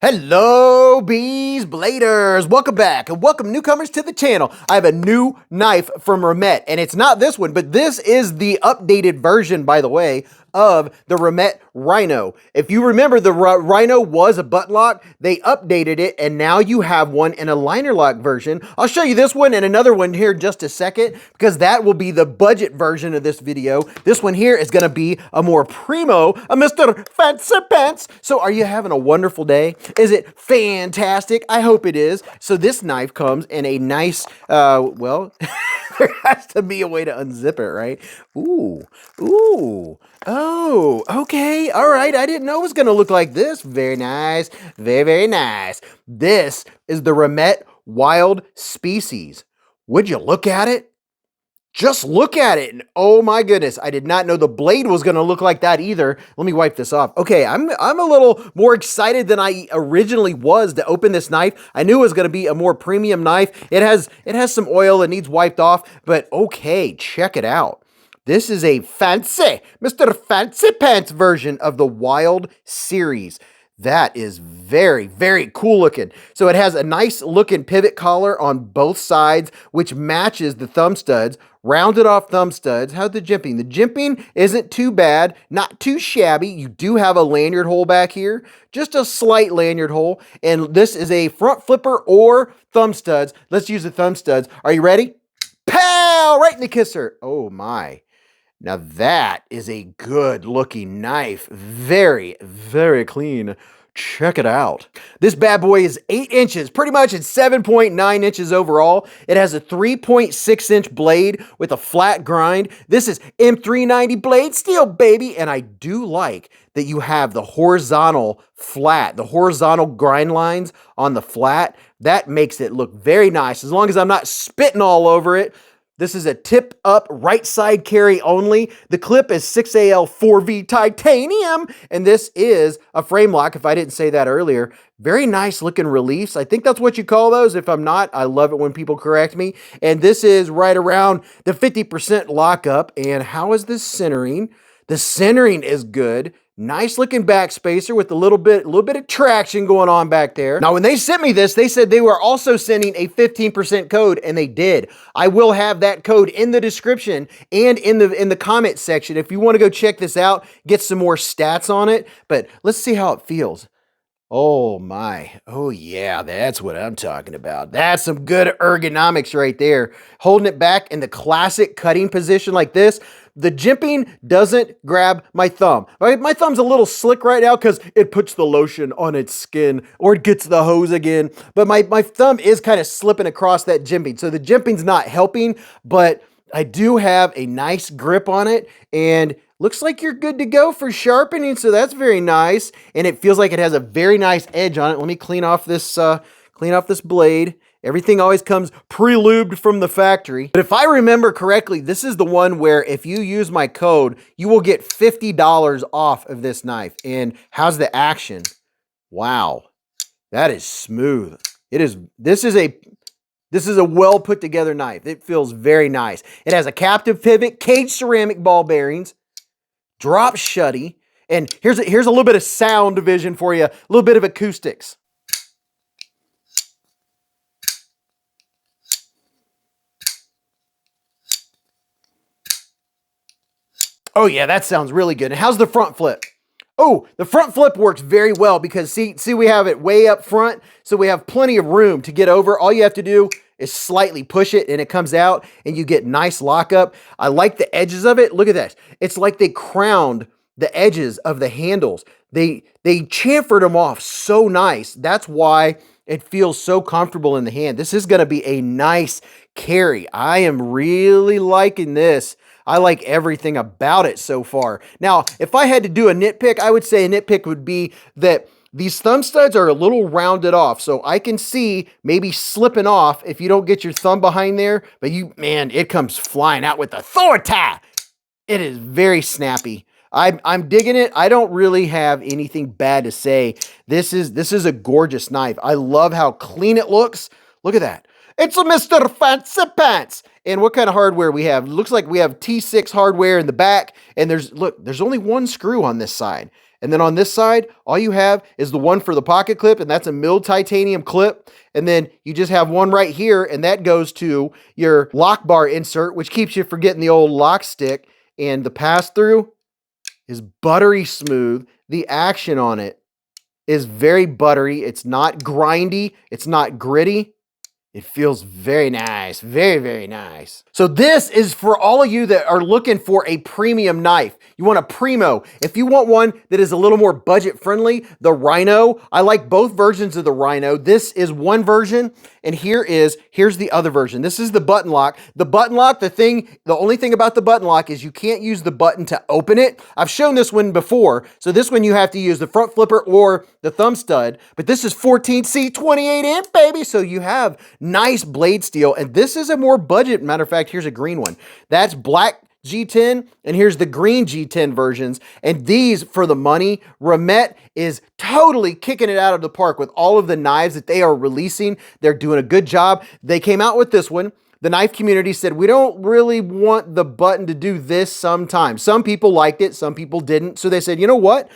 Hello, Beez Bladers. Welcome back and welcome newcomers to the channel. I have a new knife from REMETTE, and it's not this one, but this is the updated version, by the way, of the REMETTE Rhino. If you remember, the Rhino was a butt lock. They updated it, and now you have one in a liner lock version. I'll show you this one and another one here in just a second, because that will be the budget version of this video. This one here is going to be a more primo, a Mr. Fancy Pants. So are you having a wonderful day? Is it fantastic? I hope it is. So this knife comes in a nice, well, there has to be a way to unzip it, right? Ooh, oh, okay, all right. I didn't know it was going to look like this. Very nice, very nice. This is the REMETTE Wild Species. Would you look at it? Just look at it, and oh my goodness, I did not know the blade was going to look like that either. Let me wipe this off. Okay, I'm a little more excited than I originally was to open this knife. I knew it was going to be a more premium knife. It has some oil that needs wiped off, but okay, check it out. This is a fancy, Mr. Fancy Pants version of the Wild series. That is very, very cool looking. So it has a nice looking pivot collar on both sides, which matches the thumb studs, rounded off thumb studs. How's the jimping? The jimping isn't too bad, not too shabby. You do have a lanyard hole back here, just a slight lanyard hole. And this is a front flipper or thumb studs. Let's use the thumb studs. Are you ready? Pow! Right in the kisser. Oh my. Now that is a good looking knife. Very, very clean. Check it out. This bad boy is 8 inches, pretty much it's 7.9 inches overall. It has a 3.6 inch blade with a flat grind. This is M390 blade steel, baby. And I do like that you have the horizontal flat, the horizontal grind lines on the flat. That makes it look very nice, as long as I'm not spitting all over it. This is a tip up right side carry only. The clip is 6AL 4V titanium, and this is a frame lock, if I didn't say that earlier. Very nice looking reliefs. I think that's what you call those. If I'm not, I love it when people correct me. And this is right around the 50% lockup. And how is this centering? The centering is good. Nice looking back spacer with a little bit of traction going on back there. Now, when they sent me this, they said they were also sending a 15% code, and they did. I will have that code in the description and in the comment section if you want to go check this out, get some more stats on it. But let's see how it feels. Oh my, oh yeah, that's what I'm talking about. That's some good ergonomics right there. Holding it back in the classic cutting position like this. The jimping doesn't grab my thumb. My thumb's a little slick right now because it puts the lotion on its skin, or it gets the hose again. But my thumb is kind of slipping across that jimping. So the jimping's not helping, but I do have a nice grip on it, and looks like you're good to go for sharpening, so that's very nice. And it feels like it has a very nice edge on it. Let me clean off this blade. Everything always comes pre-lubed from the factory. But if I remember correctly, this is the one where if you use my code, you will get $50 off of this knife. And how's the action? Wow, that is smooth. This is a well put together knife. It feels very nice. It has a captive pivot, cage ceramic ball bearings, drop shutty, and here's a little bit of sound division for you, a little bit of acoustics. Oh yeah, that sounds really good. And how's the front flip? Oh, the front flip works very well because see we have it way up front, so we have plenty of room to get over. All you have to do is slightly push it and it comes out and you get nice lockup. I like the edges of it. Look at that. It's like they crowned the edges of the handles. They chamfered them off so nice. That's why it feels so comfortable in the hand. This is going to be a nice carry. I am really liking this. I like everything about it so far. Now, if I had to do a nitpick, I would say a nitpick would be that these thumb studs are a little rounded off, so I can see maybe slipping off if you don't get your thumb behind there, but man, it comes flying out with authority. It is very snappy. I'm digging it. I don't really have anything bad to say. This is a gorgeous knife. I love how clean it looks. Look at that. It's a Mr. Fancy Pants. And what kind of hardware we have? It looks like we have T6 hardware in the back, and there's only one screw on this side. And then on this side, all you have is the one for the pocket clip, and that's a milled titanium clip. And then you just have one right here, and that goes to your lock bar insert, which keeps you from getting the old lock stick. And the pass-through is buttery smooth. The action on it is very buttery. It's not grindy. It's not gritty. It feels very nice. Very, very nice. So this is for all of you that are looking for a premium knife. You want a PRIMO. If you want one that is a little more budget friendly, the Rhino. I like both versions of the Rhino. This is one version, and here's the other version. This is the button lock. The button lock, the only thing about the button lock is you can't use the button to open it. I've shown this one before. So this one you have to use the front flipper or the thumb stud, but this is 14C 28 inch, baby. So you have nice blade steel, and this is a more budget. Matter of fact, here's a green one. That's black G10, and here's the green G10 versions. And these, for the money, REMETTE is totally kicking it out of the park with all of the knives that they are releasing. They're doing a good job. They came out with this one. The knife community said, we don't really want the button to do this sometimes. Some people liked it, some people didn't. So they said, you know what?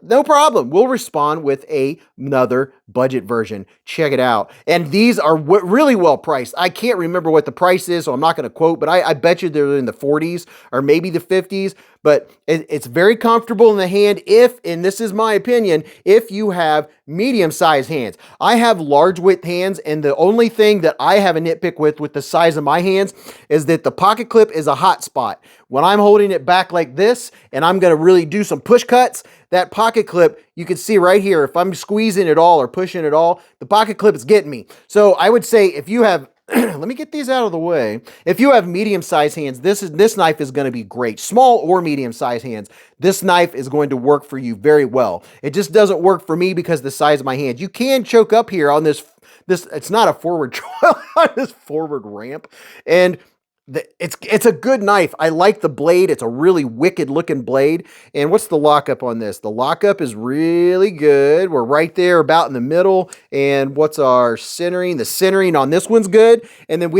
No problem. We'll respond with another budget version. Check it out. And these are really well priced. I can't remember what the price is, so I'm not going to quote, but I bet you they're in the 40s or maybe the 50s. But it's very comfortable in the hand if, and this is my opinion, if you have medium-sized hands. I have large width hands, and the only thing that I have a nitpick with the size of my hands is that the pocket clip is a hot spot. When I'm holding it back like this, and I'm going to really do some push cuts, that pocket clip, you can see right here, if I'm squeezing it all or pushing it all, the pocket clip is getting me. So I would say if you have, let me get these out of the way. If you have medium-sized hands, this knife is going to be great. Small or medium-sized hands, this knife is going to work for you very well. It just doesn't work for me because of the size of my hands. You can choke up here on this it's not a forward on this forward ramp, and it's a good knife. I like the blade. It's a really wicked looking blade. And what's the lockup on this? The lockup is really good. We're right there about in the middle. And what's our centering? The centering on this one's good. And then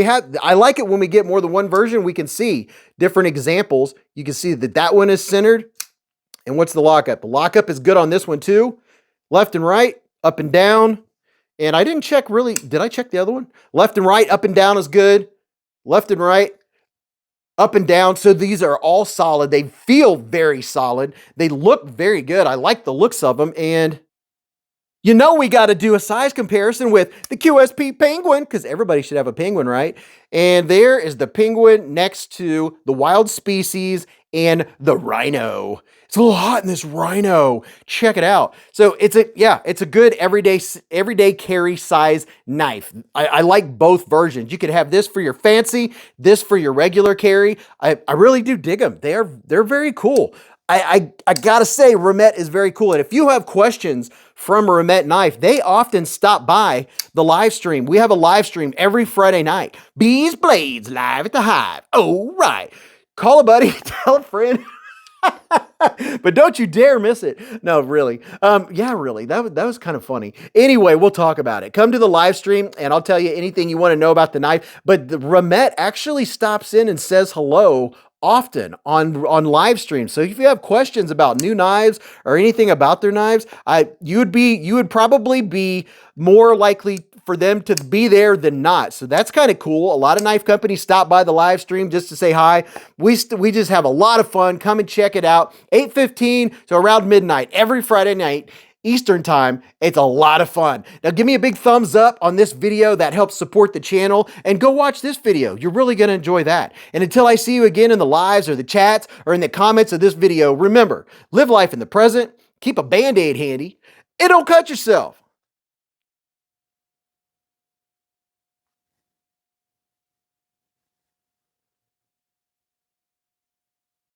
I like it when we get more than one version, we can see different examples. You can see that one is centered. And what's the lockup? The lockup is good on this one too. Left and right, up and down. And I didn't check really. Did I check the other one? Left and right, up and down is good. Left and right, up and down. So these are all solid. They feel very solid. They look very good. I like the looks of them. And you know we got to do a size comparison with the QSP Penguin, because everybody should have a Penguin, right? And there is the Penguin next to the Wild Species and the Rhino. It's a little hot in this Rhino. Check it out. So it's a good everyday carry size knife. I like both versions. You could have this for your fancy, this for your regular carry. I really do dig them. They're very cool. I gotta say, REMETTE is very cool. And if you have questions from a REMETTE knife, they often stop by the live stream. We have a live stream every Friday night. Beez Blades live at the Hive. Oh, right. Call a buddy, tell a friend. But don't you dare miss it. No, really. Yeah, really. That was kind of funny. Anyway, we'll talk about it. Come to the live stream and I'll tell you anything you want to know about the knife. But the REMETTE actually stops in and says hello often on live streams. So if you have questions about new knives or anything about their knives, you would probably be more likely for them to be there than not. So that's kind of cool. A lot of knife companies stop by the live stream just to say hi. We just have a lot of fun. Come and check it out. 8:15 to around midnight every Friday night Eastern time. It's a lot of fun. Now give me a big thumbs up on this video. That helps support the channel, and go watch this video. You're really going to enjoy that. And until I see you again in the lives or the chats or in the comments of this video, remember, live life in the present, keep a Band-Aid handy, and don't cut yourself.